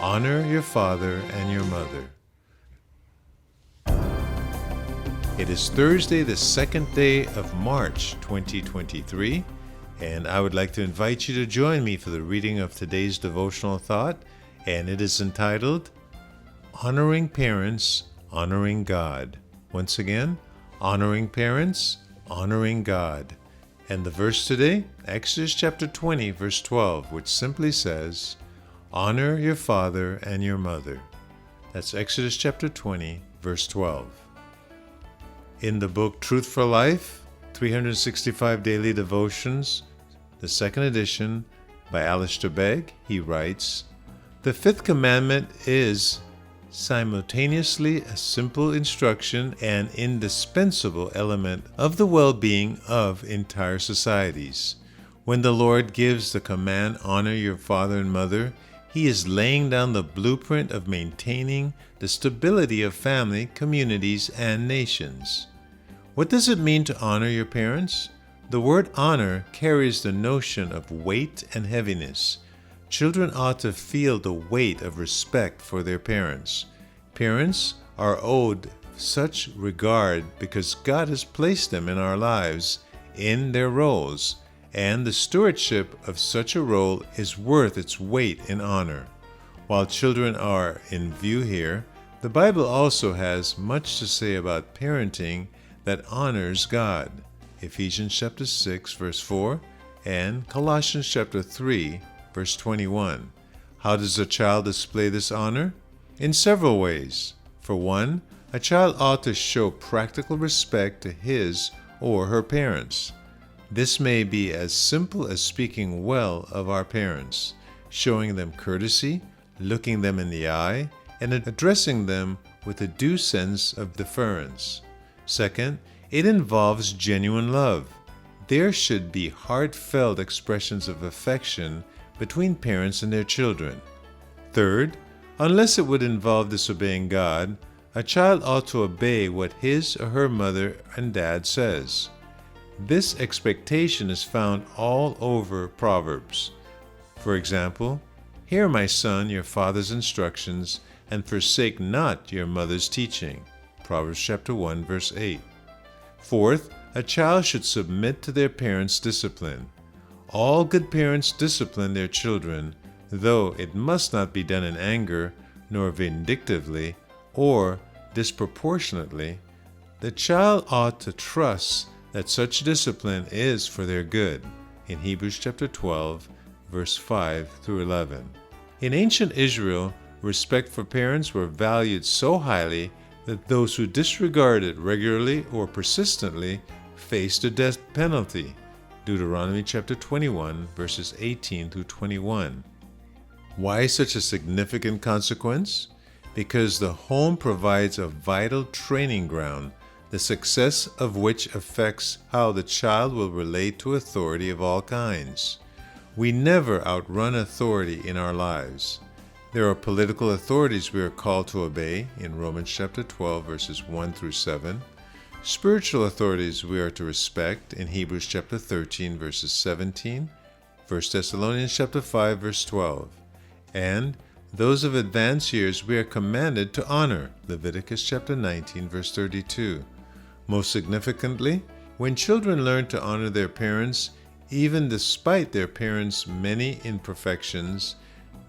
Honor your father and your mother. It is Thursday, the second day of March 2023, and I would like to invite you to join me for the reading of today's devotional thought, and it is entitled, Honoring Parents, Honoring God. Once again, Honoring Parents, Honoring God. And the verse today, Exodus chapter 20, verse 12, which simply says, Honor your father and your mother. That's Exodus chapter 20, verse 12. In the book Truth for Life, 365 Daily Devotions, the second edition by Alistair Begg, he writes, The fifth commandment is simultaneously a simple instruction and indispensable element of the well-being of entire societies. When the Lord gives the command, honor your father and mother, He is laying down the blueprint of maintaining the stability of family, communities, and nations. What does it mean to honor your parents? The word honor carries the notion of weight and heaviness. Children ought to feel the weight of respect for their parents. Parents are owed such regard because God has placed them in our lives in their roles, and the stewardship of such a role is worth its weight in honor. While children are in view here, the Bible also has much to say about parenting that honors God. Ephesians chapter 6, verse 4, and Colossians chapter 3, verse 21. How does a child display this honor? In several ways. For one, a child ought to show practical respect to his or her parents. This may be as simple as speaking well of our parents, showing them courtesy, looking them in the eye, and addressing them with a due sense of deference. Second, it involves genuine love. There should be heartfelt expressions of affection between parents and their children. Third, unless it would involve disobeying God, a child ought to obey what his or her mother and dad says. This expectation is found all over Proverbs. For example, hear, my son, your father's instructions, and forsake not your mother's teaching. Proverbs chapter 1, verse 8. Fourth, a child should submit to their parents' discipline. All good parents discipline their children, though it must not be done in anger, nor vindictively, or disproportionately. The child ought to trust that such discipline is for their good, in Hebrews chapter 12, verse 5 through 11. In ancient Israel, respect for parents were valued so highly that those who disregarded it regularly or persistently faced a death penalty. Deuteronomy chapter 21, verses 18 through 21. Why such a significant consequence? Because the home provides a vital training ground, the success of which affects how the child will relate to authority of all kinds. We never outrun authority in our lives. There are political authorities we are called to obey in Romans chapter 12, verses 1 through 7. Spiritual authorities we are to respect in Hebrews chapter 13, verses 17, 1 Thessalonians chapter 5, verse 12. And those of advanced years we are commanded to honor, Leviticus chapter 19, verse 32. Most significantly, when children learn to honor their parents, even despite their parents' many imperfections,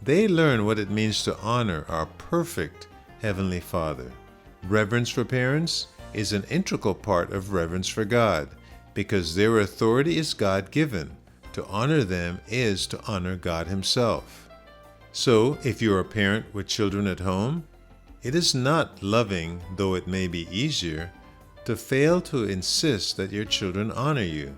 they learn what it means to honor our perfect Heavenly Father. Reverence for parents is an integral part of reverence for God, because their authority is God-given. To honor them is to honor God Himself. So, if you are a parent with children at home, it is not loving, though it may be easier, to fail to insist that your children honor you.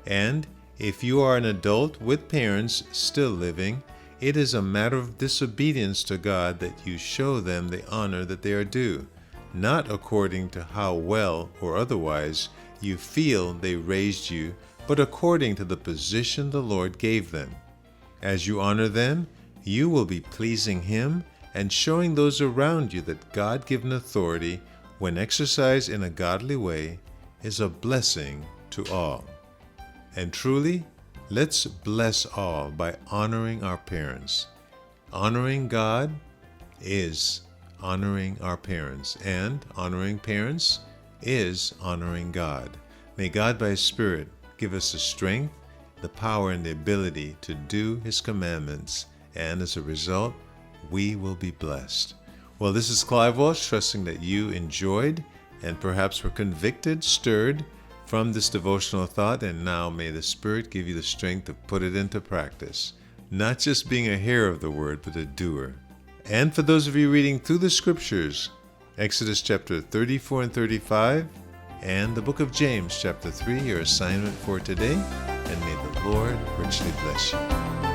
And if you are an adult with parents still living, it is a matter of disobedience to God that you show them the honor that they are due, not according to how well or otherwise you feel they raised you, but according to the position the Lord gave them. As you honor them, you will be pleasing Him and showing those around you that God-given authority, when exercised in a godly way, is a blessing to all. And truly, let's bless all by honoring our parents. Honoring God is honoring our parents, and honoring parents is honoring God. May God by His Spirit give us the strength, the power, and the ability to do His commandments, and as a result, we will be blessed. Well, this is Clive Walsh, trusting that you enjoyed and perhaps were convicted, stirred from this devotional thought, and now may the Spirit give you the strength to put it into practice. Not just being a hearer of the word, but a doer. And for those of you reading through the scriptures, Exodus chapter 34 and 35, and the book of James chapter 3, your assignment for today, and may the Lord richly bless you.